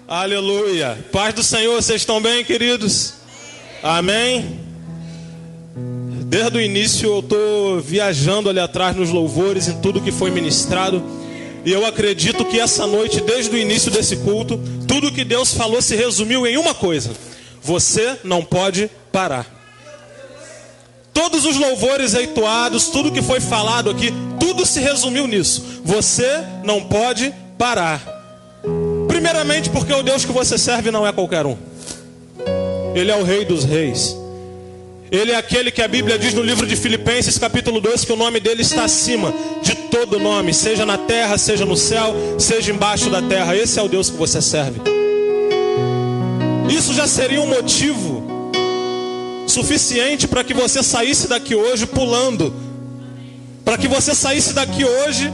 Aleluia. Paz do Senhor, vocês estão bem, queridos? Amém? Desde o início eu estou viajando ali atrás nos louvores, em tudo que foi ministrado. E eu acredito que essa noite, desde o início desse culto, tudo que Deus falou se resumiu em uma coisa: você não pode parar. Todos os louvores entoados, tudo que foi falado aqui, tudo se resumiu nisso: você não pode parar. Primeiramente porque o Deus que você serve não é qualquer um. Ele é o Rei dos Reis. Ele é aquele que a Bíblia diz no livro de Filipenses capítulo 2 que o nome dele está acima de todo nome, seja na terra, seja no céu, seja embaixo da terra. Esse é o Deus que você serve. Isso já seria um motivo suficiente para que você saísse daqui hoje pulando, para que você saísse daqui hoje,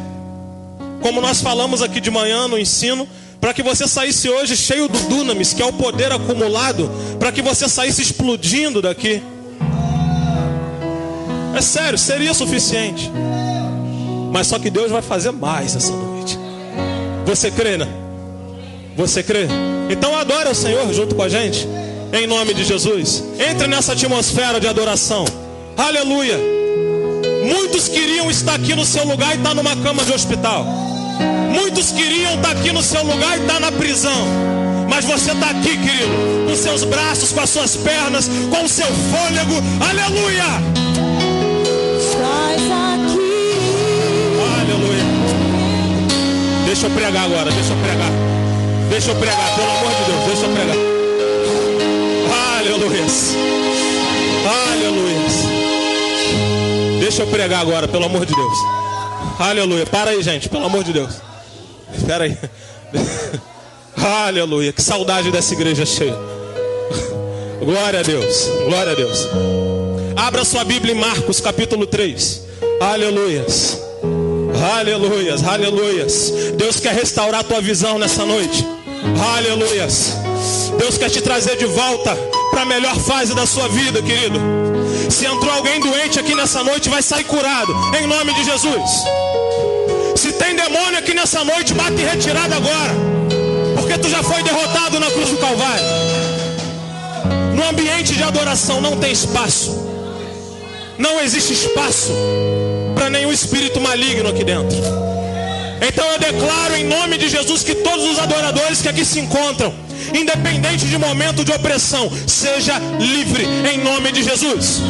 como nós falamos aqui de manhã no ensino, para que você saísse hoje cheio do dunamis, que é o poder acumulado, para que você saísse explodindo daqui. É sério, seria suficiente. Mas só que Deus vai fazer mais essa noite. Você crê, né? Você crê? Então adore o Senhor junto com a gente, em nome de Jesus. Entre nessa atmosfera de adoração. Aleluia. Muitos queriam estar aqui no seu lugar e estar numa cama de hospital. Muitos queriam estar aqui no seu lugar e estar na prisão. Mas você está aqui, querido, com seus braços, com as suas pernas, com o seu fôlego. Aleluia. Estás aqui. Aleluia. Deixa eu pregar agora, deixa eu pregar. Deixa eu pregar, pelo amor de Deus, deixa eu pregar. Aleluia. Aleluia. Deixa eu pregar agora, pelo amor de Deus. Aleluia. Para aí, gente, pelo amor de Deus. Espera aí. Aleluia. Que saudade dessa igreja cheia. Glória a Deus. Glória a Deus. Abra sua Bíblia em Marcos capítulo 3. Aleluias. Aleluias. Aleluias. Deus quer restaurar a tua visão nessa noite. Aleluias. Deus quer te trazer de volta para a melhor fase da sua vida, querido. Se entrou alguém doente aqui nessa noite, vai sair curado, em nome de Jesus. Se tem demônio aqui nessa noite, bate em retirada agora, porque tu já foi derrotado na cruz do Calvário. No ambiente de adoração não tem espaço. Não existe espaço para nenhum espírito maligno aqui dentro. Então eu declaro em nome de Jesus que todos os adoradores que aqui se encontram, independente de momento de opressão, seja livre em nome de Jesus.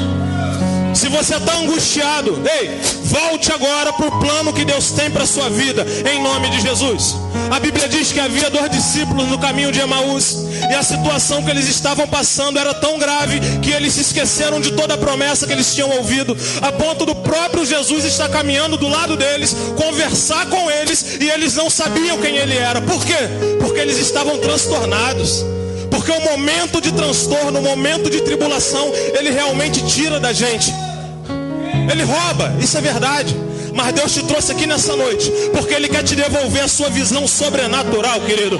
Se você está angustiado, ei, volte agora para o plano que Deus tem para a sua vida, em nome de Jesus. A Bíblia diz que havia 2 discípulos no caminho de Emaús, e a situação que eles estavam passando era tão grave que eles se esqueceram de toda a promessa que eles tinham ouvido, a ponto do próprio Jesus estar caminhando do lado deles, conversar com eles, e eles não sabiam quem ele era. Por quê? Porque eles estavam transtornados. Porque o momento de transtorno, o momento de tribulação, ele realmente tira da gente. Ele rouba, isso é verdade. Mas Deus te trouxe aqui nessa noite porque Ele quer te devolver a sua visão sobrenatural, querido.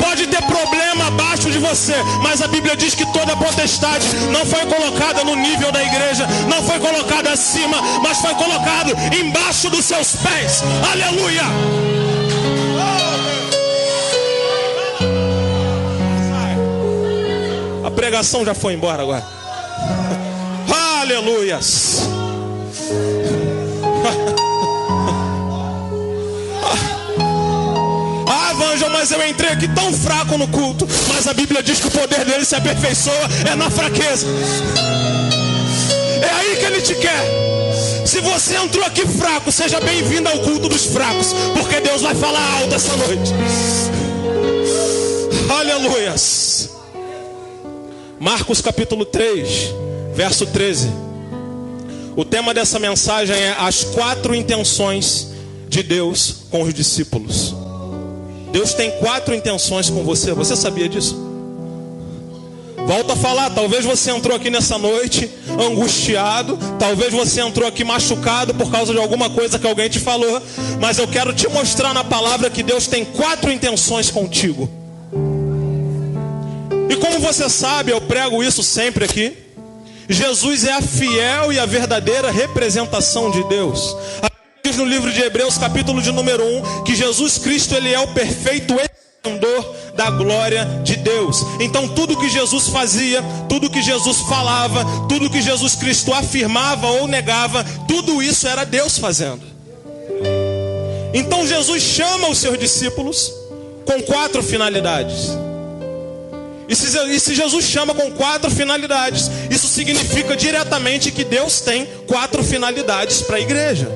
Pode ter problema abaixo de você, mas a Bíblia diz que toda potestade não foi colocada no nível da igreja, não foi colocada acima, mas foi colocado embaixo dos seus pés. Aleluia. A pregação já foi embora agora. Aleluias. Ah, Vângel, mas eu entrei aqui tão fraco no culto. Mas a Bíblia diz que o poder dele se aperfeiçoa é na fraqueza. É aí que ele te quer. Se você entrou aqui fraco, seja bem-vindo ao culto dos fracos, porque Deus vai falar alto essa noite. Aleluias. Marcos capítulo 3, verso 13. O tema dessa mensagem é as 4 intenções de Deus com os discípulos. Deus tem 4 intenções com você. Você sabia disso? Volto a falar, talvez você entrou aqui nessa noite angustiado, talvez você entrou aqui machucado por causa de alguma coisa que alguém te falou, mas eu quero te mostrar na palavra que Deus tem 4 intenções contigo. E como você sabe, eu prego isso sempre aqui, Jesus é a fiel e a verdadeira representação de Deus. A Bíblia diz no livro de Hebreus, capítulo de número 1, que Jesus Cristo, ele é o perfeito esplendor da da glória de Deus. Então tudo que Jesus fazia, tudo que Jesus falava, tudo que Jesus Cristo afirmava ou negava, tudo isso era Deus fazendo. Então Jesus chama os seus discípulos com 4 finalidades. E se Jesus chama com 4 finalidades, isso significa diretamente que Deus tem 4 finalidades para a igreja.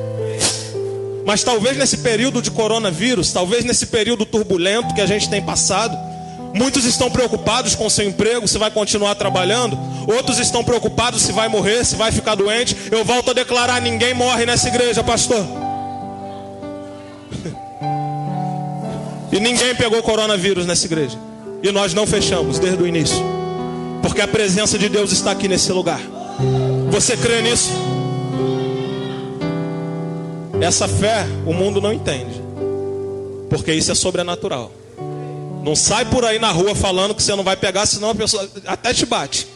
Mas talvez nesse período de coronavírus, talvez nesse período turbulento que a gente tem passado, muitos estão preocupados com seu emprego, se vai continuar trabalhando. Outros estão preocupados se vai morrer, se vai ficar doente. Eu volto a declarar, ninguém morre nessa igreja, pastor. E ninguém pegou coronavírus nessa igreja. E nós não fechamos desde o início, porque a presença de Deus está aqui nesse lugar. Você crê nisso? Essa fé o mundo não entende, porque isso é sobrenatural. Não sai por aí na rua falando que você não vai pegar, senão a pessoa até te bate.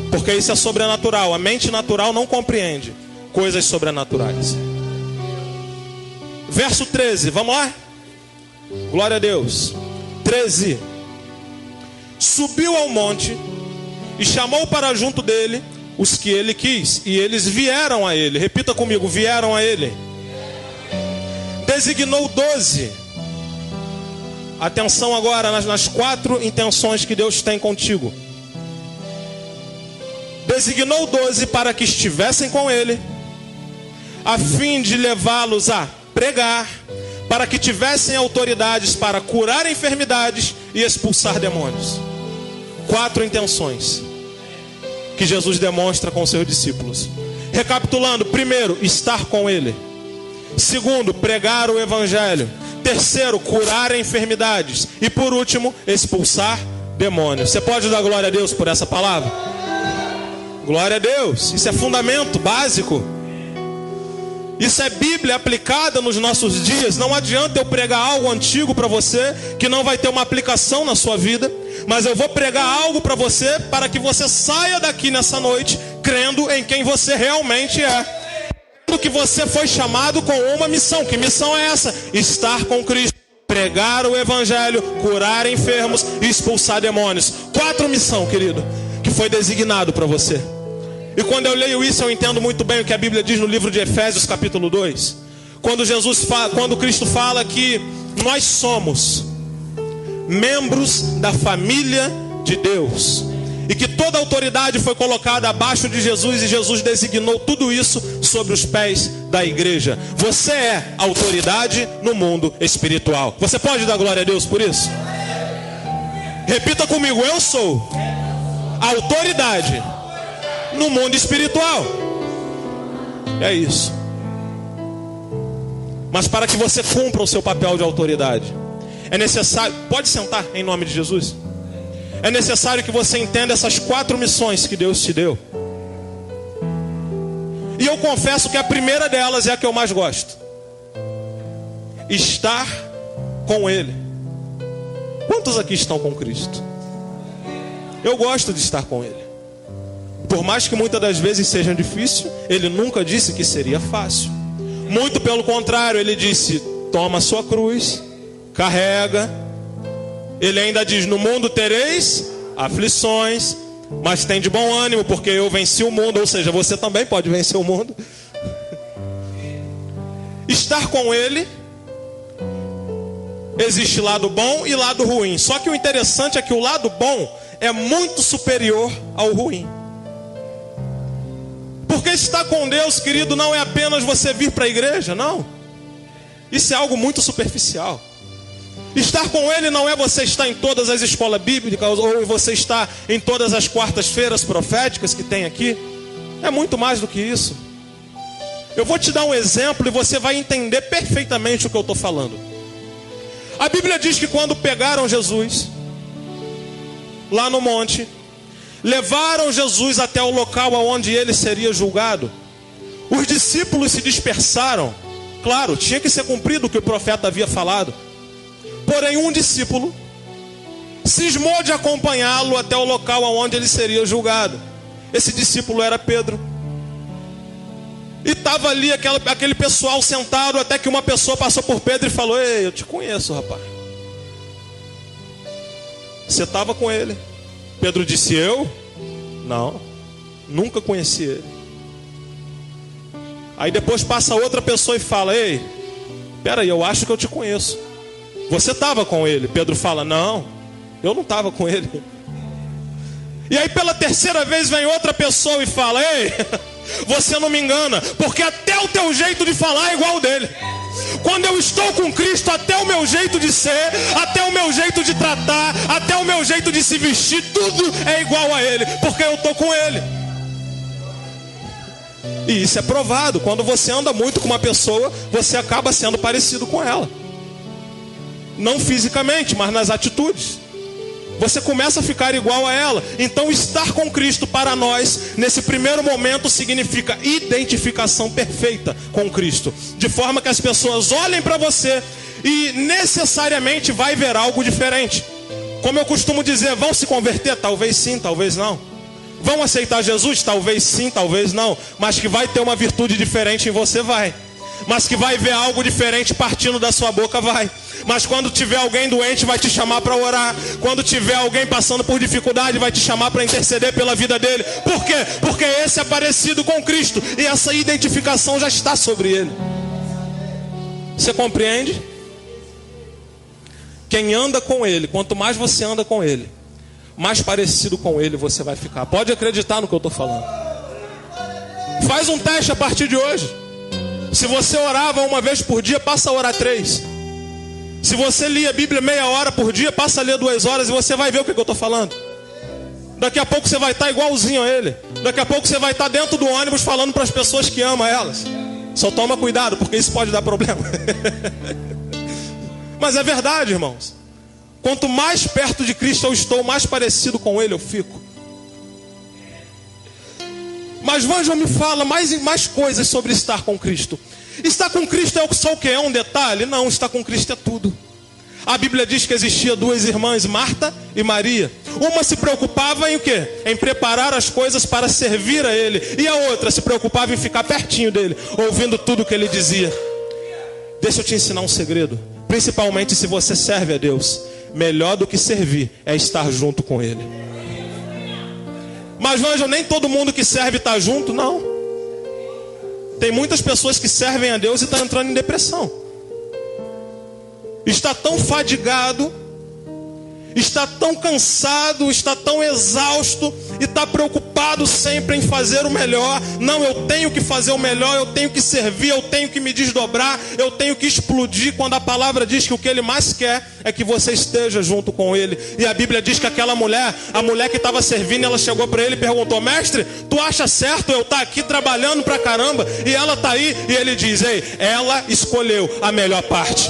Porque isso é sobrenatural. A mente natural não compreende coisas sobrenaturais. Verso 13, vamos lá? Glória a Deus. 13. Subiu ao monte e chamou para junto dele os que ele quis, e eles vieram a ele. Repita comigo, vieram a ele. Designou 12. Atenção agora nas 4 intenções que Deus tem contigo. Designou 12 para que estivessem com ele, a fim de levá-los a pregar, para que tivessem autoridades para curar enfermidades e expulsar demônios. 4 intenções que Jesus demonstra com seus discípulos. Recapitulando: primeiro, estar com ele. Segundo, pregar o evangelho. Terceiro, curar enfermidades. E por último, expulsar demônios. Você pode dar glória a Deus por essa palavra? Glória a Deus. Isso é fundamento básico. Isso é Bíblia aplicada nos nossos dias. Não adianta eu pregar algo antigo para você que não vai ter uma aplicação na sua vida, mas eu vou pregar algo para você para que você saia daqui nessa noite crendo em quem você realmente é. Que você foi chamado com uma missão. Que missão é essa? Estar com Cristo, pregar o evangelho, curar enfermos e expulsar demônios. 4 missões, querido, que foi designado para você. E quando eu leio isso, eu entendo muito bem o que a Bíblia diz no livro de Efésios, capítulo 2. Quando Cristo fala que nós somos membros da família de Deus, e que toda autoridade foi colocada abaixo de Jesus, e Jesus designou tudo isso sobre os pés da igreja. Você é autoridade no mundo espiritual. Você pode dar glória a Deus por isso? Repita comigo: eu sou autoridade no mundo espiritual. É isso. Mas para que você cumpra o seu papel de autoridade, é necessário... Pode sentar em nome de Jesus. É necessário que você entenda essas 4 missões que Deus te deu. E eu confesso que a primeira delas é a que eu mais gosto: estar com Ele. Quantos aqui estão com Cristo? Eu gosto de estar com Ele. Por mais que muitas das vezes seja difícil, Ele nunca disse que seria fácil. Muito pelo contrário, Ele disse: toma a sua cruz, carrega. Ele ainda diz: no mundo tereis aflições, mas tem de bom ânimo, porque eu venci o mundo. Ou seja, você também pode vencer o mundo. Estar com Ele, existe lado bom e lado ruim. Só que o interessante é que o lado bom é muito superior ao ruim. Porque estar com Deus, querido, não é apenas você vir para a igreja, não. Isso é algo muito superficial. Estar com Ele não é você estar em todas as escolas bíblicas, ou você estar em todas as quartas-feiras proféticas que tem aqui. É muito mais do que isso. Eu vou te dar um exemplo e você vai entender perfeitamente o que eu estou falando. A Bíblia diz que quando pegaram Jesus lá no monte, levaram Jesus até o local onde ele seria julgado, os discípulos se dispersaram. Claro, tinha que ser cumprido o que o profeta havia falado. Porém, um discípulo cismou de acompanhá-lo até o local onde ele seria julgado. Esse discípulo era Pedro. E estava ali aquele pessoal sentado, até que uma pessoa passou por Pedro e falou: ei, eu te conheço, rapaz. Você estava com ele. Pedro disse: eu? Não, nunca conheci ele. Aí depois passa outra pessoa e fala: ei, peraí, eu acho que eu te conheço. Você estava com ele? Pedro fala: não, eu não estava com ele. E aí pela terceira vez vem outra pessoa e fala: ei, você não me engana, porque até o teu jeito de falar é igual ao dele. Quando eu estou com Cristo, até o meu jeito de ser, até o meu jeito de tratar, até o meu jeito de se vestir, tudo é igual a ele, porque eu estou com ele. E isso é provado. Quando você anda muito com uma pessoa, você acaba sendo parecido com ela. Não fisicamente, mas nas atitudes. Você começa a ficar igual a ela. Então estar com Cristo para nós, nesse primeiro momento, significa identificação perfeita com Cristo. De forma que as pessoas olhem para você e necessariamente vai ver algo diferente. Como eu costumo dizer, vão se converter? Talvez sim, talvez não. Vão aceitar Jesus? Talvez sim, talvez não. Mas que vai ter uma virtude diferente em você, vai. Mas que vai ver algo diferente partindo da sua boca, vai. Mas quando tiver alguém doente, vai te chamar para orar. Quando tiver alguém passando por dificuldade, vai te chamar para interceder pela vida dele. Por quê? Porque esse é parecido com Cristo, e essa identificação já está sobre ele. Você compreende? Quem anda com ele, quanto mais você anda com ele, mais parecido com ele você vai ficar. Pode acreditar no que eu estou falando. Faz um teste a partir de hoje. Se você orava uma vez por dia, passa a orar 3. Se você lia a Bíblia meia hora por dia, passa a ler 2 horas e você vai ver o que eu estou falando. Daqui a pouco você vai estar igualzinho a ele. Daqui a pouco você vai estar dentro do ônibus falando para as pessoas que ama elas. Só toma cuidado, porque isso pode dar problema. Mas é verdade, irmãos. Quanto mais perto de Cristo eu estou, mais parecido com ele eu fico. Mas Vanja me fala mais coisas sobre estar com Cristo. Estar com Cristo é só o que? É um detalhe? Não, estar com Cristo é tudo. A Bíblia diz que existia 2 irmãs, Marta e Maria. Uma se preocupava em o quê? Em preparar as coisas para servir a ele. E a outra se preocupava em ficar pertinho dele, ouvindo tudo que ele dizia. Deixa eu te ensinar um segredo. Principalmente se você serve a Deus. Melhor do que servir é estar junto com ele. Mas Vanja, nem todo mundo que serve está junto, não. Tem muitas pessoas que servem a Deus e estão entrando em depressão. Está tão fadigado, está tão cansado, está tão exausto e está preocupado sempre em fazer o melhor. Não, eu tenho que fazer o melhor, eu tenho que servir, eu tenho que me desdobrar, eu tenho que explodir, quando a palavra diz que o que ele mais quer é que você esteja junto com ele. E a Bíblia diz que aquela mulher, a mulher que estava servindo, ela chegou para ele e perguntou: mestre, tu acha certo eu estar aqui trabalhando pra caramba e ela está aí? E ele diz: ei, ela escolheu a melhor parte.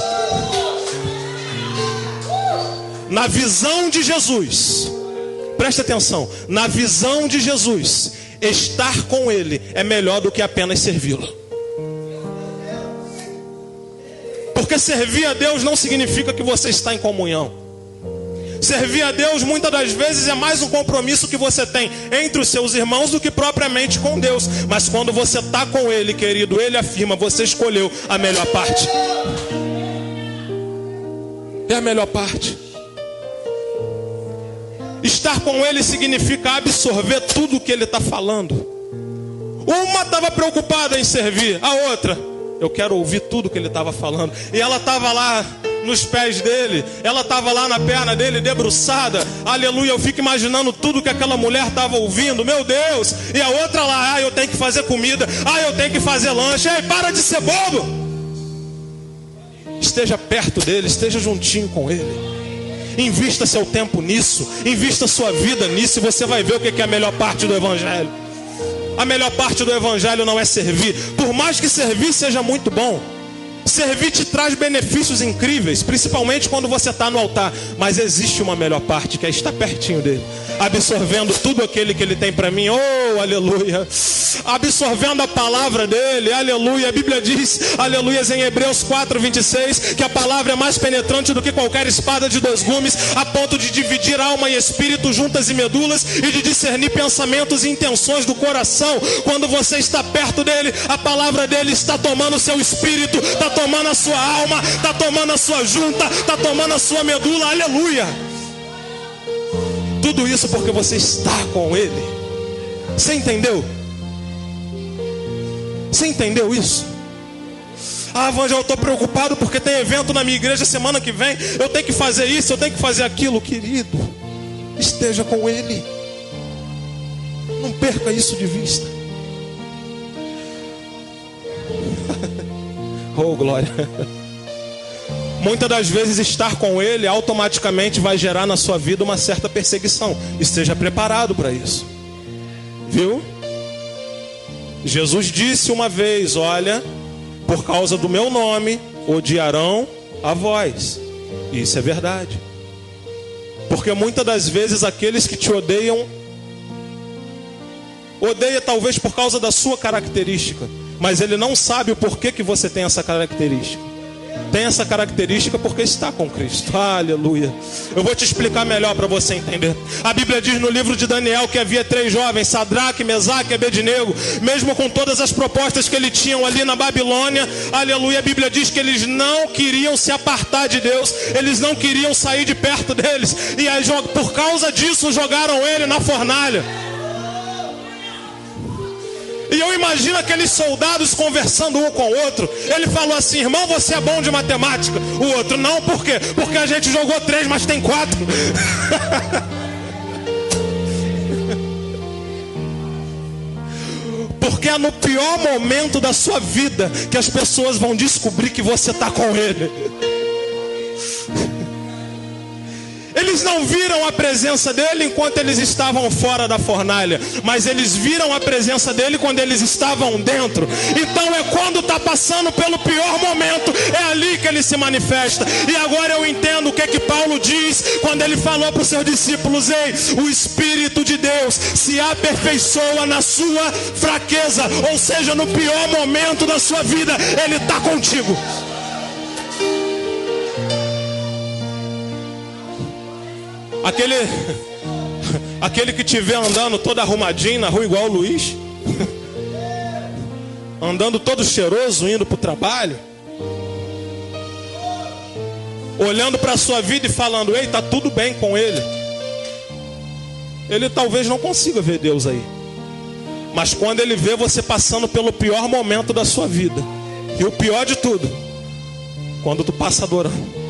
Na visão de Jesus, presta atenção, na visão de Jesus, estar com ele é melhor do que apenas servi-lo. Porque servir a Deus não significa que você está em comunhão. Servir a Deus muitas das vezes é mais um compromisso que você tem entre os seus irmãos do que propriamente com Deus. Mas quando você está com ele, querido, ele afirma: você escolheu a melhor parte. É a melhor parte. Estar com ele significa absorver tudo o que ele está falando. Uma estava preocupada em servir, a outra: eu quero ouvir tudo que ele estava falando. E ela estava lá nos pés dele, ela estava lá na perna dele, debruçada. Aleluia, eu fico imaginando tudo que aquela mulher estava ouvindo. Meu Deus. E a outra lá: eu tenho que fazer comida, eu tenho que fazer lanche. Ei, para de ser bobo. Esteja perto dele, esteja juntinho com ele. Invista seu tempo nisso, invista sua vida nisso, e você vai ver o que é a melhor parte do Evangelho. A melhor parte do Evangelho não é servir. Por mais que servir seja muito bom, servir te traz benefícios incríveis, principalmente quando você está no altar. Mas existe uma melhor parte, que é estar pertinho dele, absorvendo tudo aquele que ele tem para mim. Oh, aleluia. Absorvendo a palavra dele, aleluia. A Bíblia diz, aleluia, em Hebreus 4:26, que a palavra é mais penetrante do que qualquer espada de 2 gumes, a ponto de dividir alma e espírito, juntas e medulas, e de discernir pensamentos e intenções do coração. Quando você está perto dele, a palavra dele está tomando o seu espírito, está tomando a sua alma, está tomando a sua junta, está tomando a sua medula, aleluia. Tudo isso porque você está com Ele. Você entendeu? Você entendeu isso? Ah, Vângel, eu estou preocupado porque tem evento na minha igreja semana que vem. Eu tenho que fazer isso, eu tenho que fazer aquilo. Querido, esteja com Ele. Não perca isso de vista. Oh, glória. Muitas das vezes estar com Ele automaticamente vai gerar na sua vida uma certa perseguição. Esteja preparado para isso. Viu? Jesus disse uma vez: olha, por causa do meu nome odiarão a vós. E isso é verdade. Porque muitas das vezes aqueles que te odeiam, odeia talvez por causa da sua característica, mas ele não sabe o porquê que você tem essa característica. Tem essa característica porque está com Cristo. Aleluia. Eu vou te explicar melhor para você entender. A Bíblia diz no livro de Daniel que havia 3 jovens, Sadraque, Mesaque e Abednego. Mesmo com todas as propostas que eles tinham ali na Babilônia, aleluia, a Bíblia diz que eles não queriam se apartar de Deus. Eles não queriam sair de perto deles. E aí, por causa disso jogaram ele na fornalha. E eu imagino aqueles soldados conversando um com o outro. Ele falou assim: irmão, você é bom de matemática. O outro: não, por quê? Porque a gente jogou 3, mas tem 4. Porque é no pior momento da sua vida que as pessoas vão descobrir que você está com Ele. Eles não viram a presença dele enquanto eles estavam fora da fornalha, mas eles viram a presença dele quando eles estavam dentro. Então é quando está passando pelo pior momento, é ali que ele se manifesta. E agora eu entendo o que Paulo diz quando ele falou para os seus discípulos: ei, o Espírito de Deus se aperfeiçoa na sua fraqueza. Ou seja, no pior momento da sua vida, Ele está contigo. Aquele que te vê andando todo arrumadinho na rua igual o Luiz, andando todo cheiroso, indo para o trabalho, olhando para a sua vida e falando: ei, está tudo bem com ele. Ele talvez não consiga ver Deus aí, mas quando ele vê você passando pelo pior momento da sua vida, e o pior de tudo, quando tu passa adorando,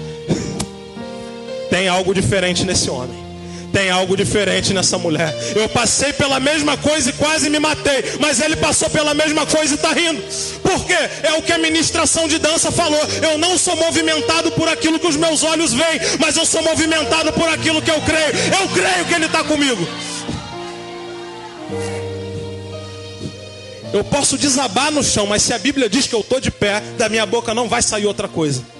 tem algo diferente nesse homem. Tem algo diferente nessa mulher. Eu passei pela mesma coisa e quase me matei, mas ele passou pela mesma coisa e está rindo. Por quê? É o que a ministração de dança falou. Eu não sou movimentado por aquilo que os meus olhos veem, mas eu sou movimentado por aquilo que eu creio. Eu creio que ele está comigo. Eu posso desabar no chão, mas se a Bíblia diz que eu estou de pé, da minha boca não vai sair outra coisa.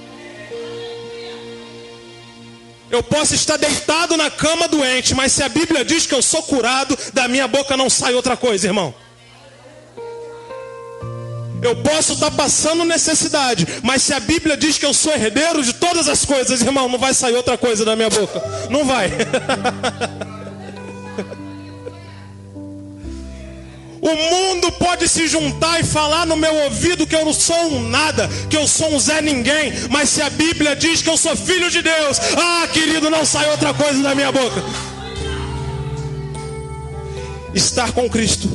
Eu posso estar deitado na cama doente, mas se a Bíblia diz que eu sou curado, da minha boca não sai outra coisa, irmão. Eu posso estar passando necessidade, mas se a Bíblia diz que eu sou herdeiro de todas as coisas, irmão, não vai sair outra coisa da minha boca. Não vai. O mundo pode se juntar e falar no meu ouvido que eu não sou um nada, que eu sou um Zé Ninguém, mas se a Bíblia diz que eu sou filho de Deus, querido, não sai outra coisa da minha boca. Estar com Cristo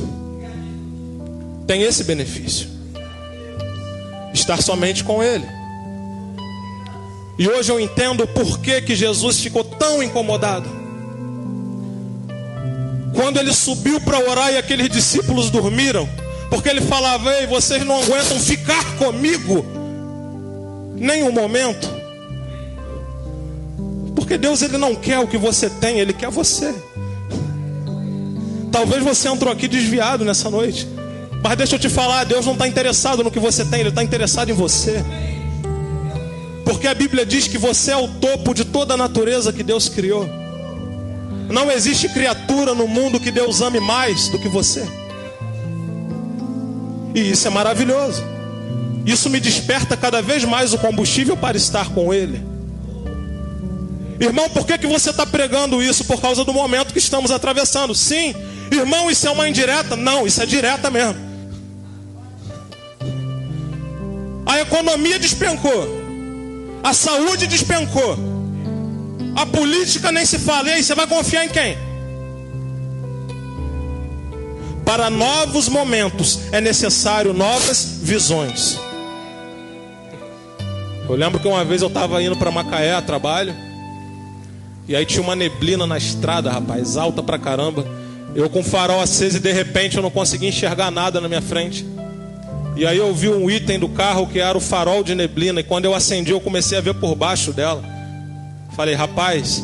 tem esse benefício. Estar somente com Ele. E hoje eu entendo por que Jesus ficou tão incomodado. Quando ele subiu para orar e aqueles discípulos dormiram, porque ele falava: ei, vocês não aguentam ficar comigo nem um momento. Porque Deus, ele não quer o que você tem, Ele quer você. Talvez você entrou aqui desviado nessa noite, mas deixa eu te falar, Deus não está interessado no que você tem, Ele está interessado em você. Porque a Bíblia diz que você é o topo de toda a natureza que Deus criou. Não existe criatura no mundo que Deus ame mais do que você. E isso é maravilhoso. Isso me desperta cada vez mais o combustível para estar com Ele. Irmão, por que você está pregando isso? Por causa do momento que estamos atravessando. Sim, irmão, isso é uma indireta? Não, isso é direta mesmo. A economia despencou, a saúde despencou, a política nem se fala. E aí, você vai confiar em quem? Para novos momentos é necessário novas visões. Eu lembro que uma vez eu estava indo para Macaé a trabalho, e aí tinha uma neblina na estrada, rapaz, alta pra caramba. Eu com o farol aceso e de repente eu não conseguia enxergar nada na minha frente. E aí eu vi um item do carro que era o farol de neblina, e quando eu acendi eu comecei a ver por baixo dela. Falei, rapaz,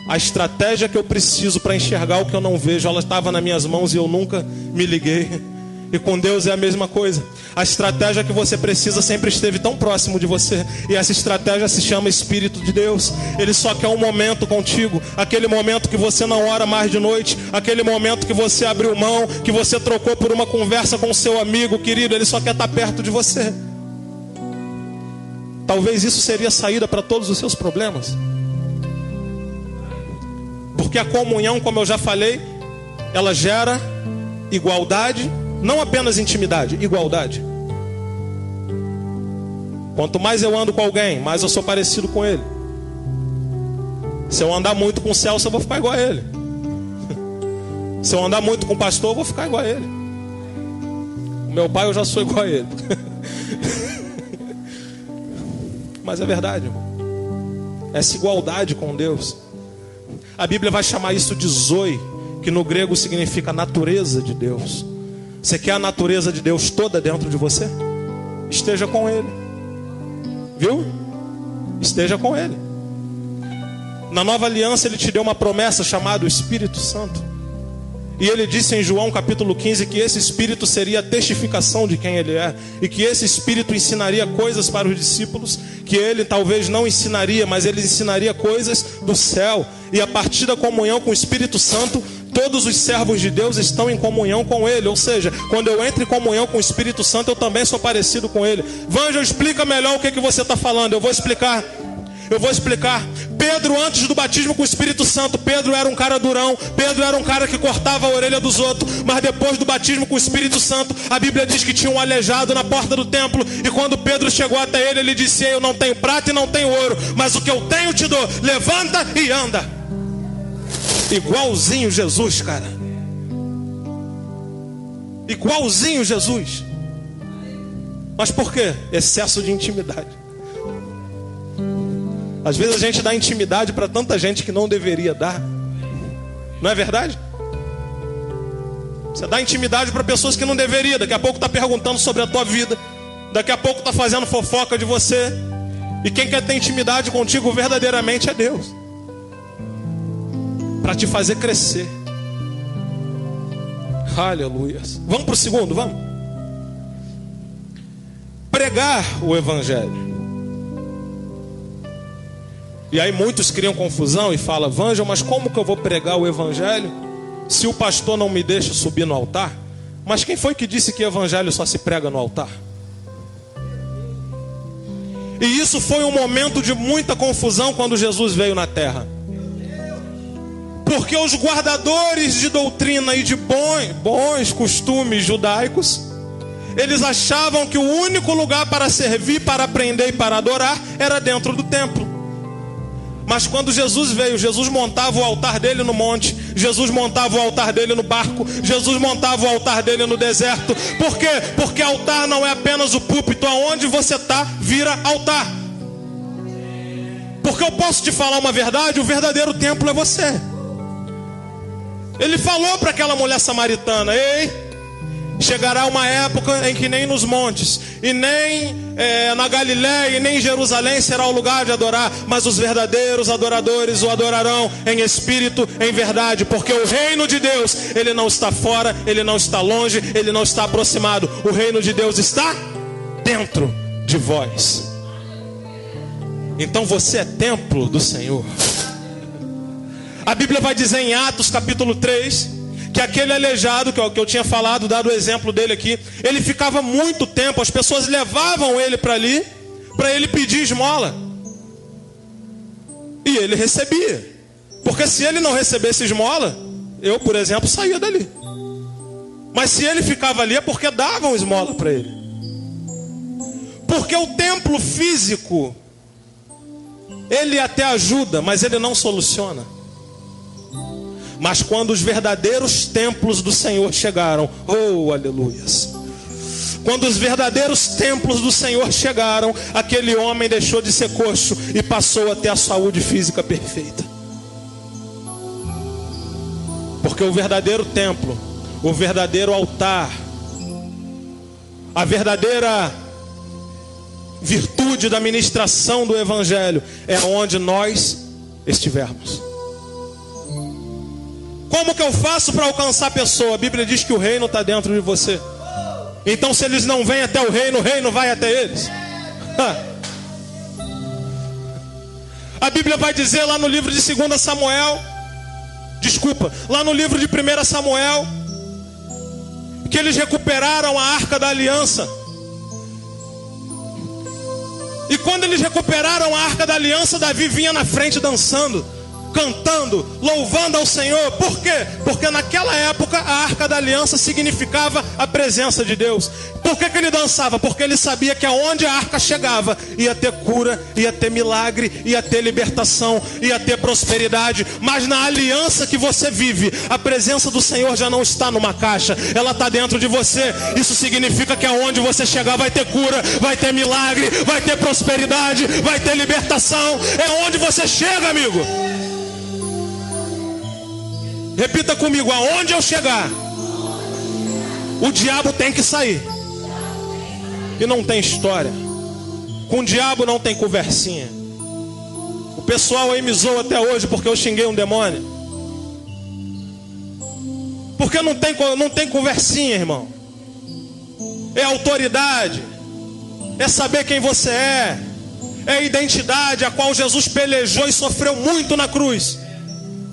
a estratégia que eu preciso para enxergar o que eu não vejo, ela estava nas minhas mãos e eu nunca me liguei. E com Deus é a mesma coisa. A estratégia que você precisa sempre esteve tão próximo de você. E essa estratégia se chama Espírito de Deus. Ele só quer um momento contigo. Aquele momento que você não ora mais de noite. Aquele momento que você abriu mão, que você trocou por uma conversa com o seu amigo querido. Ele só quer estar perto de você. Talvez isso seria a saída para todos os seus problemas. Porque a comunhão, como eu já falei, ela gera igualdade. Não apenas intimidade, igualdade. Quanto mais eu ando com alguém, mais eu sou parecido com ele. Se eu andar muito com o Celso, eu vou ficar igual a ele. Se eu andar muito com o pastor, eu vou ficar igual a ele. O meu pai, eu já sou igual a ele. Mas é verdade, irmão. Essa igualdade com Deus. A Bíblia vai chamar isso de zoe, que no grego significa natureza de Deus. Você quer a natureza de Deus toda dentro de você? Esteja com Ele. Viu? Esteja com Ele. Na nova aliança Ele te deu uma promessa chamada Espírito Santo. E Ele disse em João capítulo 15 que esse Espírito seria a testificação de quem Ele é. E que esse Espírito ensinaria coisas para os discípulos que Ele talvez não ensinaria, mas Ele ensinaria coisas do céu. E a partir da comunhão com o Espírito Santo, todos os servos de Deus estão em comunhão com Ele. Ou seja, quando eu entro em comunhão com o Espírito Santo, eu também sou parecido com Ele. Vângel, explica melhor o que você está falando. Eu vou explicar. Pedro, antes do batismo com o Espírito Santo, Pedro era um cara durão. Pedro era um cara que cortava a orelha dos outros. Mas depois do batismo com o Espírito Santo, a Bíblia diz que tinha um aleijado na porta do templo. E quando Pedro chegou até ele, ele disse: eu não tenho prata e não tenho ouro, mas o que eu tenho te dou. Levanta e anda. Igualzinho Jesus, cara. Igualzinho Jesus. Mas por quê? Excesso de intimidade. Às vezes a gente dá intimidade para tanta gente que não deveria dar. Não é verdade? Você dá intimidade para pessoas que não deveria. Daqui a pouco está perguntando sobre a tua vida. Daqui a pouco está fazendo fofoca de você. E quem quer ter intimidade contigo verdadeiramente é Deus. Para te fazer crescer. Aleluia. Vamos para o segundo, vamos. Pregar o Evangelho. E aí muitos criam confusão e falam: Vângel, mas como que eu vou pregar o Evangelho se o pastor não me deixa subir no altar? Mas quem foi que disse que Evangelho só se prega no altar? E isso foi um momento de muita confusão quando Jesus veio na terra. Porque os guardadores de doutrina e de bons costumes judaicos, eles achavam que o único lugar para servir, para aprender e para adorar era dentro do templo. Mas quando Jesus veio, Jesus montava o altar dele no monte, Jesus montava o altar dele no barco, Jesus montava o altar dele no deserto. Por quê? Porque altar não é apenas o púlpito. Aonde você está, vira altar. Porque eu posso te falar uma verdade: o verdadeiro templo é você. Ele falou para aquela mulher samaritana: ei, chegará uma época em que nem nos montes, e nem na Galiléia, e nem em Jerusalém será o lugar de adorar, mas os verdadeiros adoradores o adorarão em espírito, em verdade. Porque o reino de Deus, ele não está fora, ele não está longe, ele não está aproximado. O reino de Deus está dentro de vós. Então você é templo do Senhor. A Bíblia vai dizer em Atos capítulo 3 que aquele aleijado, que eu tinha falado, dado o exemplo dele aqui, ele ficava muito tempo, as pessoas levavam ele para ali, para ele pedir esmola. E ele recebia. Porque se ele não recebesse esmola, eu, por exemplo, saía dali. Mas se ele ficava ali é porque davam esmola para ele. Porque o templo físico, ele até ajuda, mas ele não soluciona. Mas quando os verdadeiros templos do Senhor chegaram, oh, aleluias. Quando os verdadeiros templos do Senhor chegaram, aquele homem deixou de ser coxo e passou a ter a saúde física perfeita. Porque o verdadeiro templo, o verdadeiro altar, a verdadeira virtude da ministração do Evangelho é onde nós estivermos. Como que eu faço para alcançar a pessoa? A Bíblia diz que o reino está dentro de você. Então se eles não vêm até o reino vai até eles. A Bíblia vai dizer lá no livro de 2 Samuel, lá no livro de 1 Samuel, que eles recuperaram a Arca da Aliança. E quando eles recuperaram a Arca da Aliança, Davi vinha na frente dançando, cantando, louvando ao Senhor. Por quê? Porque naquela época a Arca da Aliança significava a presença de Deus. Por que ele dançava? Porque ele sabia que aonde a arca chegava ia ter cura, ia ter milagre, ia ter libertação, ia ter prosperidade. Mas na aliança que você vive, a presença do Senhor já não está numa caixa, ela está dentro de você. Isso significa que aonde você chegar vai ter cura, vai ter milagre, vai ter prosperidade, vai ter libertação. É onde você chega, amigo. Repita comigo: aonde eu chegar, o diabo tem que sair. E não tem história. Com o diabo não tem conversinha. O pessoal aí me zoa até hoje porque eu xinguei um demônio. Porque não tem conversinha, irmão. É autoridade, é saber quem você é a identidade a qual Jesus pelejou e sofreu muito na cruz.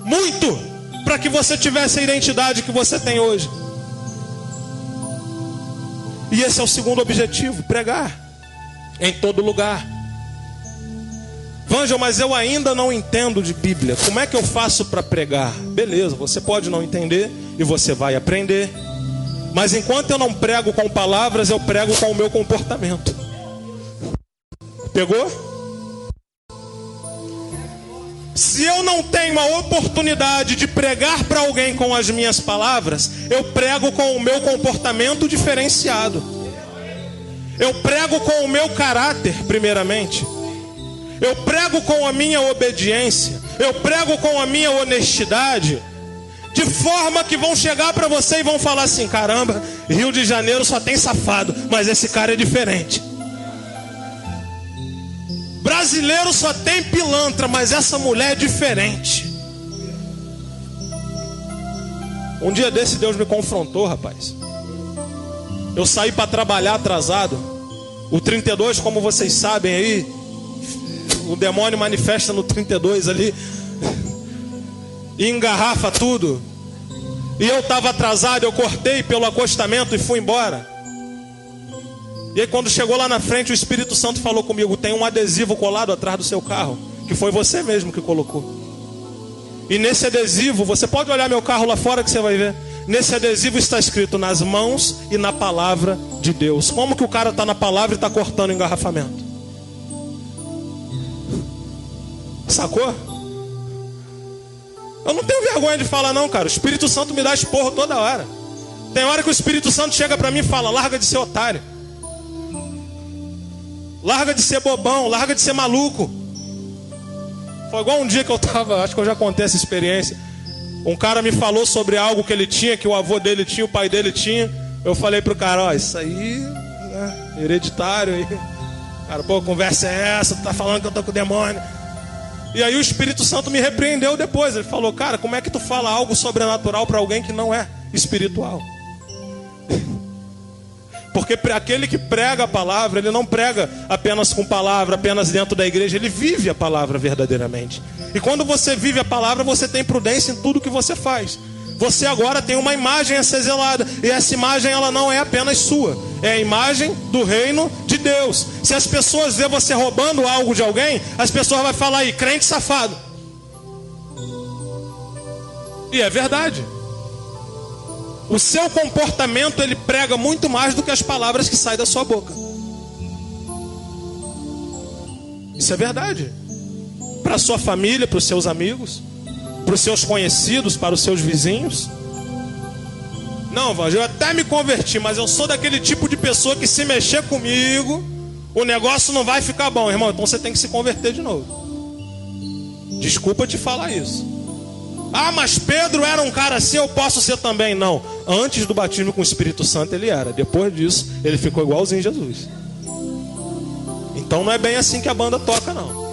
Muito, para que você tivesse a identidade que você tem hoje. E esse é o segundo objetivo: pregar em todo lugar. Vângel, mas eu ainda não entendo de Bíblia. Como é que eu faço para pregar? Beleza, você pode não entender e você vai aprender. Mas enquanto eu não prego com palavras, eu prego com o meu comportamento. Pegou? Se eu não tenho a oportunidade de pregar para alguém com as minhas palavras, eu prego com o meu comportamento diferenciado. Eu prego com o meu caráter, primeiramente. Eu prego com a minha obediência. Eu prego com a minha honestidade. De forma que vão chegar para você e vão falar assim: caramba, Rio de Janeiro só tem safado, mas esse cara é diferente. Brasileiro só tem pilantra, mas essa mulher é diferente. Um dia desse Deus me confrontou, rapaz. Eu saí para trabalhar atrasado. O 32, como vocês sabem aí, o demônio manifesta no 32 ali e engarrafa tudo. E eu estava atrasado, eu cortei pelo acostamento e fui embora. E aí quando chegou lá na frente, o Espírito Santo falou comigo: tem um adesivo colado atrás do seu carro, que foi você mesmo que colocou. E nesse adesivo, você pode olhar meu carro lá fora que você vai ver. Nesse adesivo está escrito: nas mãos e na palavra de Deus. Como que o cara está na palavra e está cortando engarrafamento? Sacou? Eu não tenho vergonha de falar não, cara. O Espírito Santo me dá esporro toda hora. Tem hora que o Espírito Santo chega para mim e fala: larga de ser otário, larga de ser bobão, larga de ser maluco. Foi igual um dia que eu estava, acho que eu já contei essa experiência. Um cara me falou sobre algo que ele tinha, que o avô dele tinha, o pai dele tinha. Eu falei pro cara: ó, isso aí, né, hereditário aí. Cara, pô, conversa é essa? Tu tá falando que eu tô com o demônio. E aí o Espírito Santo me repreendeu depois. Ele falou: cara, como é que tu fala algo sobrenatural para alguém que não é espiritual? Porque aquele que prega a palavra, ele não prega apenas com palavra, apenas dentro da igreja. Ele vive a palavra verdadeiramente. E quando você vive a palavra, você tem prudência em tudo que você faz. Você agora tem uma imagem a ser zelada. E essa imagem, ela não é apenas sua. É a imagem do reino de Deus. Se as pessoas verem você roubando algo de alguém, as pessoas vão falar aí: crente safado. E é verdade. O seu comportamento, ele prega muito mais do que as palavras que saem da sua boca. Isso é verdade. Para a sua família, para os seus amigos. para os seus conhecidos, para os seus vizinhos? Não, Vange, eu até me converti, mas eu sou daquele tipo de pessoa que se mexer comigo, o negócio não vai ficar bom, irmão. Então você tem que se converter de novo. Desculpa te falar isso. Ah, mas Pedro era um cara assim, eu posso ser também. Não, antes do batismo com o Espírito Santo ele era. Depois disso, ele ficou igualzinho Jesus. Então não é bem assim que a banda toca, não.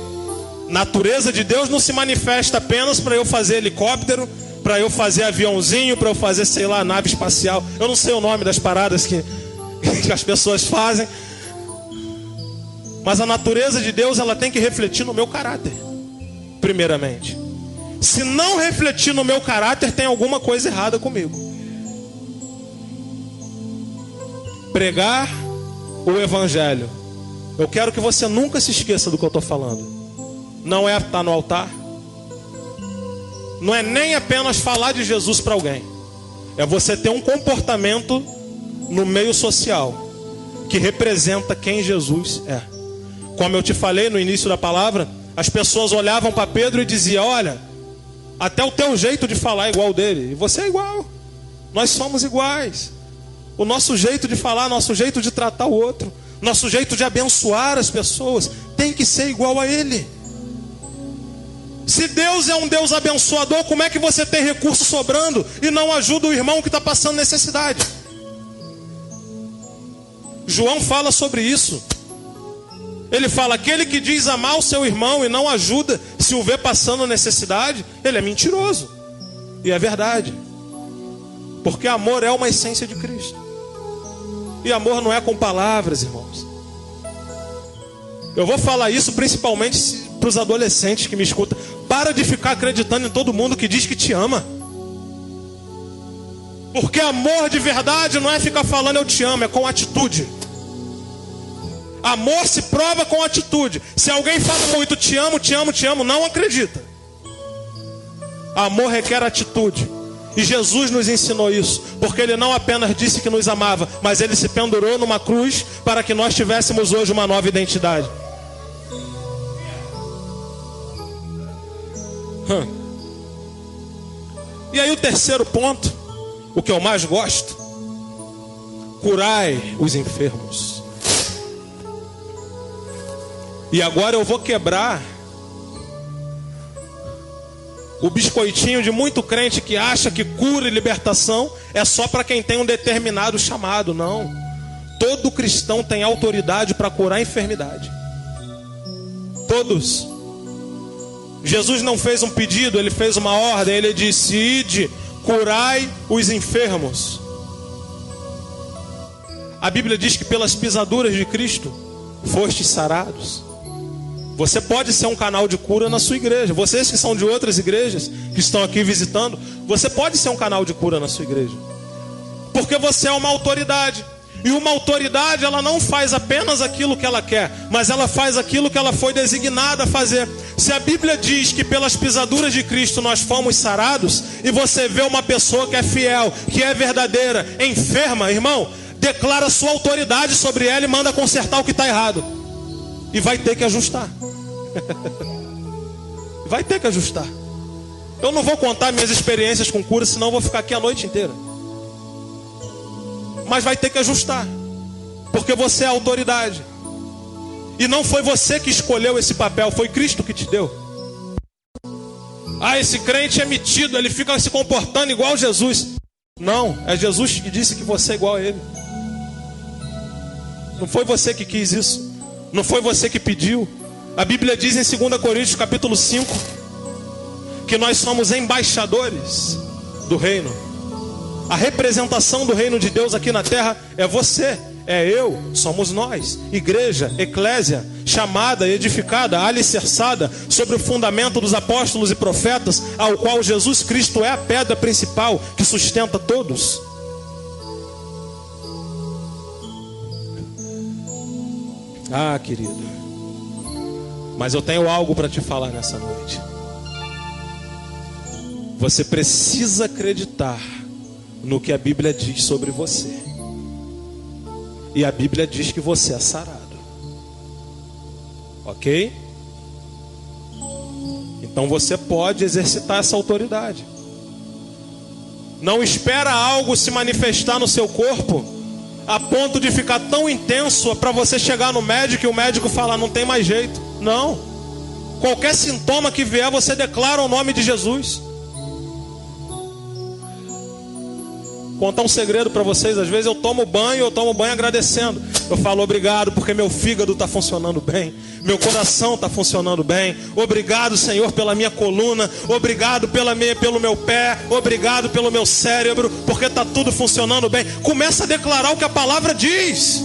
Natureza de Deus não se manifesta apenas para eu fazer helicóptero, para eu fazer aviãozinho, para eu fazer, sei lá, nave espacial. Eu não sei o nome das paradas que as pessoas fazem. Mas a natureza de Deus, ela tem que refletir no meu caráter, primeiramente. Se não refletir no meu caráter, tem alguma coisa errada comigo. Pregar o Evangelho. Eu quero que você nunca se esqueça do que eu estou falando. Não é estar no altar. Não é nem apenas falar de Jesus para alguém. É você ter um comportamento no meio social que representa quem Jesus é. Como eu te falei no início da palavra, as pessoas olhavam para Pedro e diziam: olha, até o teu jeito de falar é igual dele. E você é igual. Nós somos iguais. O nosso jeito de falar, nosso jeito de tratar o outro, nosso jeito de abençoar as pessoas tem que ser igual a ele. Se Deus é um Deus abençoador, como é que você tem recurso sobrando e não ajuda o irmão que está passando necessidade? João fala sobre isso. Ele fala: aquele que diz amar o seu irmão e não ajuda, se o vê passando necessidade, ele é mentiroso. E é verdade. Porque amor é uma essência de Cristo. E amor não é com palavras, irmãos. Eu vou falar isso principalmente para os adolescentes que me escutam. Para de ficar acreditando em todo mundo que diz que te ama. Porque amor de verdade não é ficar falando eu te amo, é com atitude. Amor se prova com atitude. Se alguém fala muito te amo, te amo, te amo, não acredita. Amor requer atitude. E Jesus nos ensinou isso, porque Ele não apenas disse que nos amava, mas Ele se pendurou numa cruz para que nós tivéssemos hoje uma nova identidade. E aí o terceiro ponto, o que eu mais gosto: curai os enfermos. E agora eu vou quebrar o biscoitinho de muito crente que acha que cura e libertação é só para quem tem um determinado chamado. Não. Todo cristão tem autoridade para curar a enfermidade. Todos. Jesus não fez um pedido, Ele fez uma ordem. Ele disse: ide, curai os enfermos. A Bíblia diz que pelas pisaduras de Cristo fostes sarados. Você pode ser um canal de cura na sua igreja. Vocês que são de outras igrejas, que estão aqui visitando, você pode ser um canal de cura na sua igreja. Porque você é uma autoridade. E uma autoridade, ela não faz apenas aquilo que ela quer, mas ela faz aquilo que ela foi designada a fazer. Se a Bíblia diz que pelas pisaduras de Cristo nós fomos sarados, e você vê uma pessoa que é fiel, que é verdadeira, enferma, irmão, declara sua autoridade sobre ela e manda consertar o que está errado. E vai ter que ajustar. Vai ter que ajustar. Eu não vou contar minhas experiências com cura, senão eu vou ficar aqui a noite inteira. Mas vai ter que ajustar, porque você é a autoridade. E não foi você que escolheu esse papel, foi Cristo que te deu. Ah, esse crente é metido, ele fica se comportando igual Jesus. Não, é Jesus que disse que você é igual a ele. Não foi você que quis isso. Não foi você que pediu. A Bíblia diz em 2 Coríntios capítulo 5 que nós somos embaixadores do reino. A representação do reino de Deus aqui na terra é você, é eu, somos nós. Igreja, eclésia, chamada, edificada, alicerçada sobre o fundamento dos apóstolos e profetas, ao qual Jesus Cristo é a pedra principal que sustenta todos. Ah, querido, mas eu tenho algo para te falar nessa noite. Você precisa acreditar no que a Bíblia diz sobre você. E a Bíblia diz que você é sarado. Ok? Então você pode exercitar essa autoridade. Não espera algo se manifestar no seu corpo a ponto de ficar tão intenso para você chegar no médico e o médico falar, não tem mais jeito. Não. Qualquer sintoma que vier, você declara o nome de Jesus. Contar um segredo para vocês. Às vezes eu tomo banho agradecendo. Eu falo obrigado porque meu fígado está funcionando bem, meu coração está funcionando bem. Obrigado, Senhor, pela minha coluna. Obrigado pelo meu pé. Obrigado pelo meu cérebro, porque está tudo funcionando bem. Começa a declarar o que a palavra diz.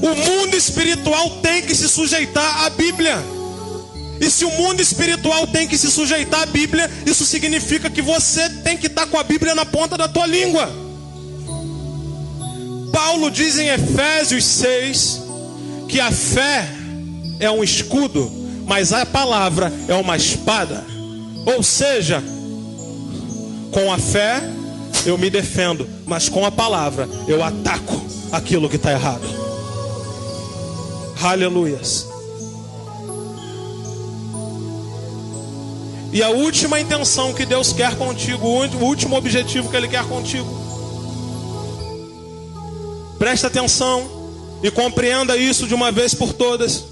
O mundo espiritual tem que se sujeitar à Bíblia. E se o mundo espiritual tem que se sujeitar à Bíblia, isso significa que você tem que estar com a Bíblia na ponta da tua língua. Paulo diz em Efésios 6 que a fé é um escudo, mas a palavra é uma espada. Ou seja, com a fé eu me defendo, mas com a palavra eu ataco aquilo que está errado. Aleluias. E a última intenção que Deus quer contigo, o último objetivo que Ele quer contigo. Presta atenção e compreenda isso de uma vez por todas.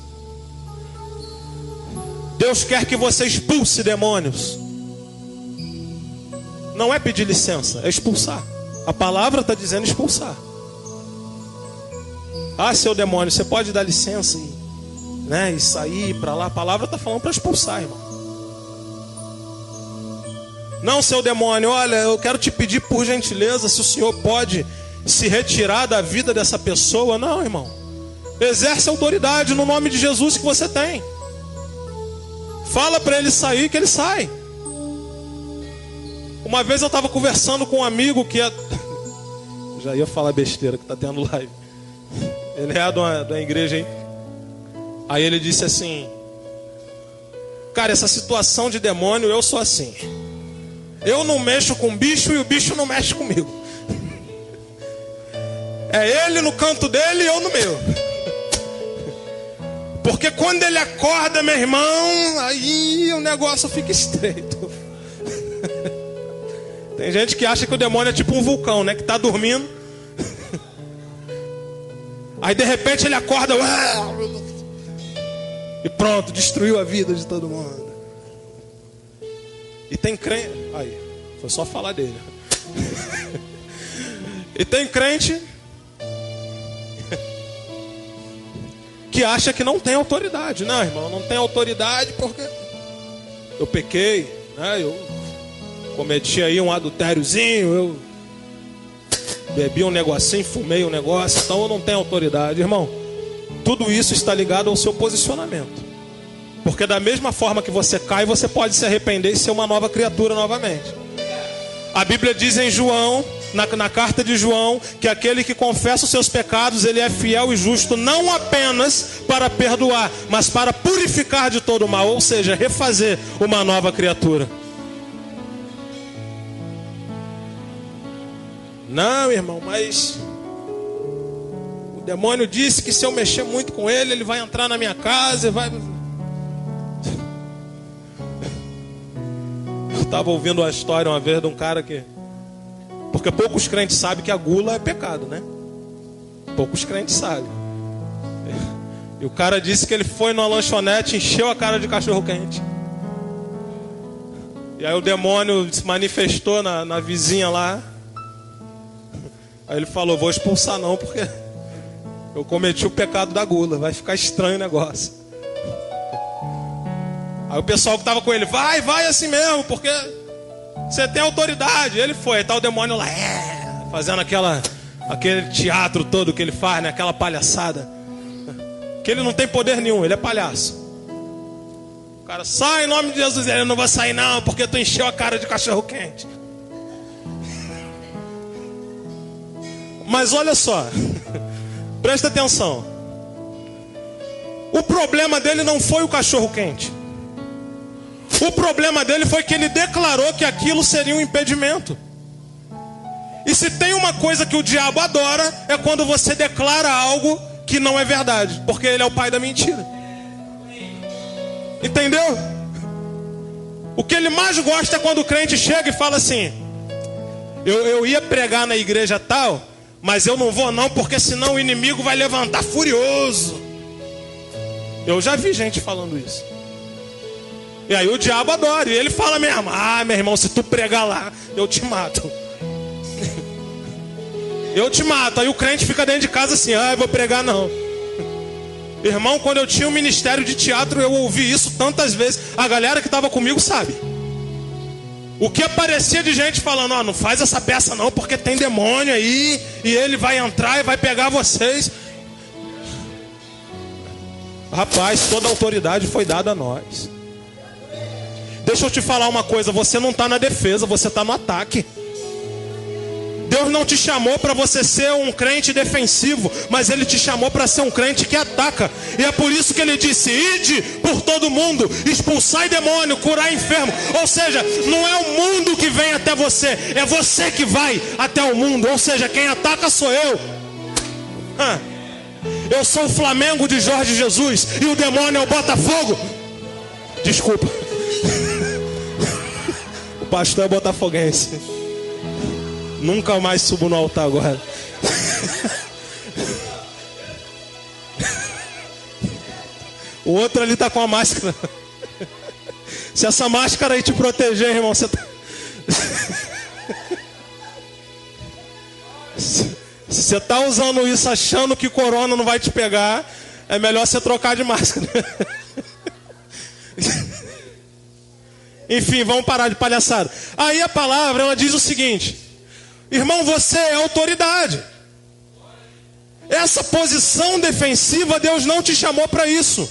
Deus quer que você expulse demônios. Não é pedir licença, é expulsar. A palavra está dizendo expulsar. Ah, seu demônio, você pode dar licença e sair para lá. A palavra está falando para expulsar, irmão. Não, seu demônio, olha, eu quero te pedir por gentileza se o senhor pode se retirar da vida dessa pessoa. Não, irmão. Exerce a autoridade no nome de Jesus que você tem. Fala para ele sair que ele sai. Uma vez eu estava conversando com um amigo que é... Já ia falar besteira que está tendo live. Ele é da igreja, hein? Aí ele disse assim: cara, essa situação de demônio, eu sou assim. Eu não mexo com o bicho e o bicho não mexe comigo. É ele no canto dele e eu no meu. Porque quando ele acorda, meu irmão, aí o negócio fica estreito. Tem gente que acha que o demônio é tipo um vulcão, né? Que tá dormindo. Aí de repente ele acorda. E pronto, destruiu a vida de todo mundo. E tem crente... Aí, foi só falar dele. E tem crente que acha que não tem autoridade. Não, irmão, não tem autoridade porque eu pequei, né? Eu cometi aí um adultériozinho, eu bebi um negocinho, fumei um negócio, então eu não tenho autoridade. Irmão, tudo isso está ligado ao seu posicionamento. Porque da mesma forma que você cai, você pode se arrepender e ser uma nova criatura novamente. A Bíblia diz em João, na carta de João, que aquele que confessa os seus pecados, ele é fiel e justo, não apenas para perdoar, mas para purificar de todo o mal, ou seja, refazer uma nova criatura. Não, irmão, mas o demônio disse que se eu mexer muito com ele, ele vai entrar na minha casa e vai... Eu estava ouvindo uma história uma vez de um cara que... Porque poucos crentes sabem que a gula é pecado, né? Poucos crentes sabem. E o cara disse que ele foi numa lanchonete, encheu a cara de cachorro quente. E aí o demônio se manifestou na vizinha lá. Aí ele falou: vou expulsar não, porque eu cometi o pecado da gula. Vai ficar estranho o negócio. Aí o pessoal que estava com ele: vai assim mesmo, porque você tem autoridade. Ele foi, aí tá o demônio lá, fazendo aquele teatro todo que ele faz, né? Aquela palhaçada. Que ele não tem poder nenhum, ele é palhaço. O cara: sai em nome de Jesus. Ele: não vai sair não, porque tu encheu a cara de cachorro quente. Mas olha só, presta atenção. O problema dele não foi o cachorro quente. O problema dele foi que ele declarou que aquilo seria um impedimento. E se tem uma coisa que o diabo adora, é quando você declara algo que não é verdade, porque ele é o pai da mentira. Entendeu? O que ele mais gosta é quando o crente chega e fala assim: eu ia pregar na igreja tal, mas eu não vou não, porque senão o inimigo vai levantar furioso. Eu já vi gente falando isso. E aí o diabo adora, e ele fala mesmo: ah, meu irmão, se tu pregar lá, eu te mato. Eu te mato. Aí o crente fica dentro de casa assim: ah, eu vou pregar não. Irmão, quando eu tinha um ministério de teatro, eu ouvi isso tantas vezes. A galera que estava comigo sabe. O que aparecia de gente falando: ó, não faz essa peça não, porque tem demônio aí, e ele vai entrar e vai pegar vocês. Rapaz, toda a autoridade foi dada a nós. Deixa eu te falar uma coisa: você não está na defesa, você está no ataque. Deus não te chamou para você ser um crente defensivo, mas Ele te chamou para ser um crente que ataca. E é por isso que Ele disse: ide por todo mundo, expulsai demônio, curai enfermo. Ou seja, não é o mundo que vem até você, é você que vai até o mundo. Ou seja, quem ataca sou eu. Eu sou o Flamengo de Jorge Jesus e o demônio é o Botafogo. Desculpa. O pastor é botafoguense. Nunca mais subo no altar agora. O outro ali tá com a máscara. Se essa máscara aí te proteger, irmão, você tá... Se você tá usando isso achando que corona não vai te pegar, é melhor você trocar de máscara. Enfim, vamos parar de palhaçada. Aí a palavra, ela diz o seguinte: irmão, você é autoridade. Essa posição defensiva, Deus não te chamou para isso.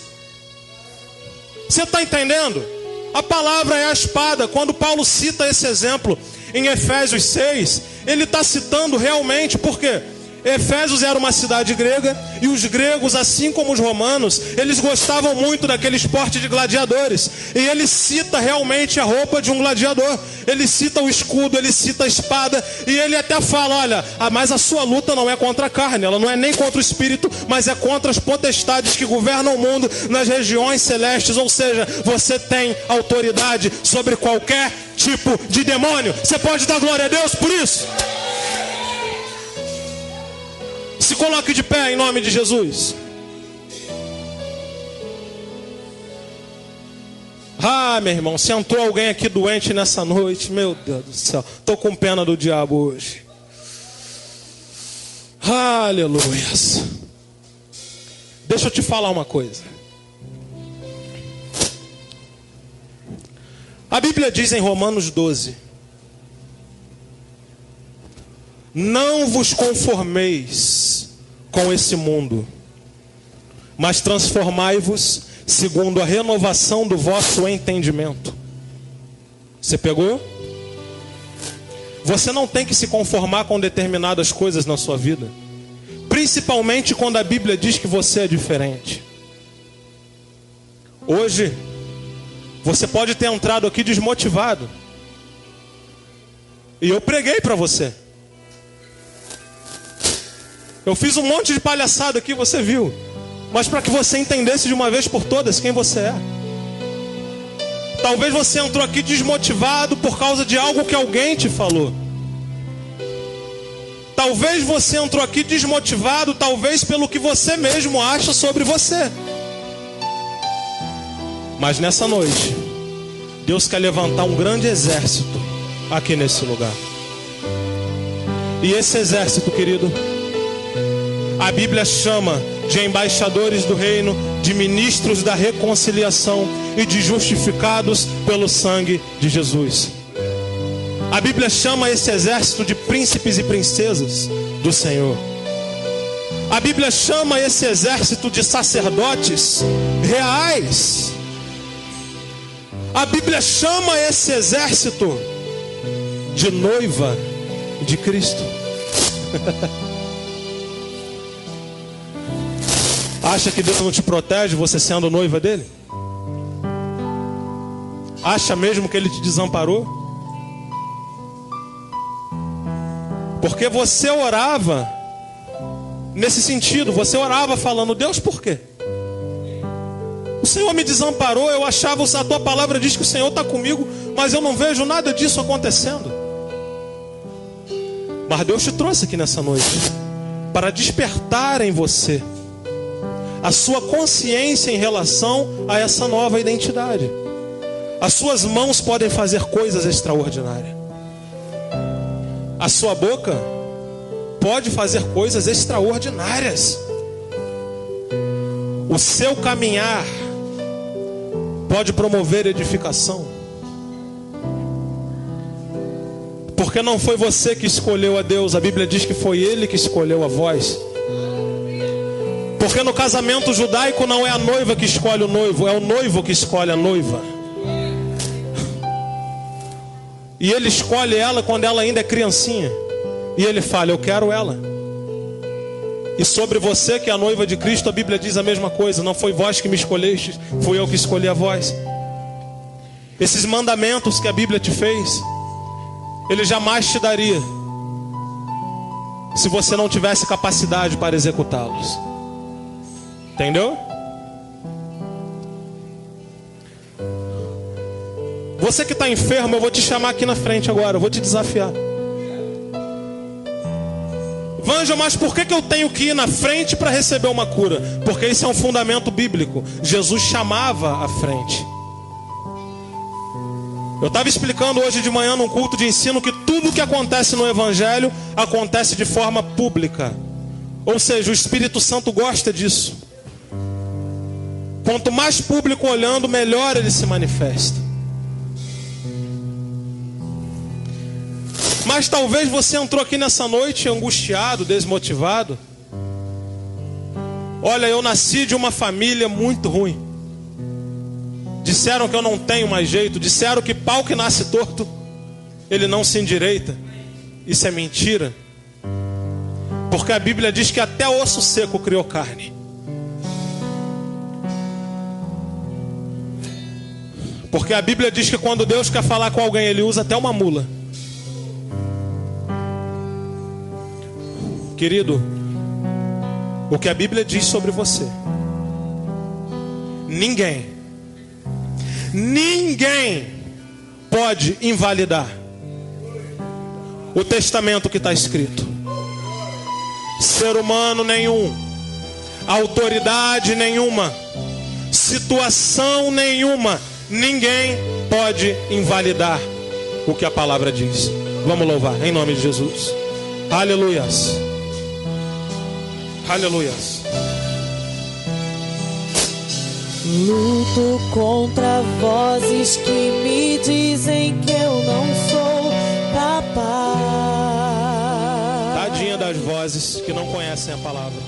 Você está entendendo? A palavra é a espada. Quando Paulo cita esse exemplo em Efésios 6, ele está citando realmente, por quê? Efésios era uma cidade grega, e os gregos, assim como os romanos, eles gostavam muito daquele esporte de gladiadores. E ele cita realmente a roupa de um gladiador. Ele cita o escudo, ele cita a espada, e ele até fala: olha, mas a sua luta não é contra a carne, ela não é nem contra o espírito, mas é contra as potestades que governam o mundo nas regiões celestes. Ou seja, você tem autoridade sobre qualquer tipo de demônio. Você pode dar glória a Deus por isso? Se coloque de pé em nome de Jesus. Ah, meu irmão, se entrou alguém aqui doente nessa noite, meu Deus do céu, estou com pena do diabo hoje. Aleluias. Deixa eu te falar uma coisa. A Bíblia diz em Romanos 12: não vos conformeis com esse mundo, mas transformai-vos segundo a renovação do vosso entendimento. Você pegou? Você não tem que se conformar com determinadas coisas na sua vida, principalmente quando a Bíblia diz que você é diferente. Hoje, você pode ter entrado aqui desmotivado, e eu preguei para você. Eu fiz um monte de palhaçada aqui, você viu. Mas para que você entendesse de uma vez por todas quem você é. Talvez você entrou aqui desmotivado por causa de algo que alguém te falou. Talvez você entrou aqui desmotivado, talvez pelo que você mesmo acha sobre você. Mas nessa noite, Deus quer levantar um grande exército aqui nesse lugar. E esse exército, querido, a Bíblia chama de embaixadores do reino, de ministros da reconciliação e de justificados pelo sangue de Jesus. A Bíblia chama esse exército de príncipes e princesas do Senhor. A Bíblia chama esse exército de sacerdotes reais. A Bíblia chama esse exército de noiva de Cristo. Acha que Deus não te protege você sendo noiva dele? Acha mesmo que ele te desamparou? Porque você orava nesse sentido, você orava falando: Deus, por quê? Senhor me desamparou, eu achava, a tua palavra diz que o Senhor está comigo, mas eu não vejo nada disso acontecendo. Mas Deus te trouxe aqui nessa noite para despertar em você a sua consciência em relação a essa nova identidade. As suas mãos podem fazer coisas extraordinárias. A sua boca pode fazer coisas extraordinárias. O seu caminhar pode promover edificação. Porque não foi você que escolheu a Deus, a Bíblia diz que foi Ele que escolheu a vós. Porque no casamento judaico não é a noiva que escolhe o noivo, é o noivo que escolhe a noiva. E ele escolhe ela quando ela ainda é criancinha. E ele fala, eu quero ela. E sobre você que é a noiva de Cristo, a Bíblia diz a mesma coisa. Não foi vós que me escolhestes, fui eu que escolhi a vós. Esses mandamentos que a Bíblia te fez, Ele jamais te daria se você não tivesse capacidade para executá-los. Entendeu? Você que está enfermo, eu vou te chamar aqui na frente agora, eu vou te desafiar. Vanja, mas por que eu tenho que ir na frente para receber uma cura? Porque isso é um fundamento bíblico. Jesus chamava à frente. Eu estava explicando hoje de manhã num culto de ensino que tudo que acontece no Evangelho acontece de forma pública. Ou seja, o Espírito Santo gosta disso. Quanto mais público olhando, melhor ele se manifesta. Mas talvez você entrou aqui nessa noite angustiado, desmotivado. Olha, eu nasci de uma família muito ruim. Disseram que eu não tenho mais jeito. Disseram que pau que nasce torto, ele não se endireita. Isso é mentira. Porque a Bíblia diz que até osso seco criou carne. Porque a Bíblia diz que quando Deus quer falar com alguém, Ele usa até uma mula. Querido, o que a Bíblia diz sobre você, ninguém pode invalidar o testamento que está escrito. Ser humano nenhum, autoridade nenhuma, situação nenhuma, ninguém pode invalidar o que a palavra diz. Vamos louvar em nome de Jesus. Aleluias. Aleluias. Luto contra vozes que me dizem que eu não sou capaz. Tadinha das vozes que não conhecem a palavra.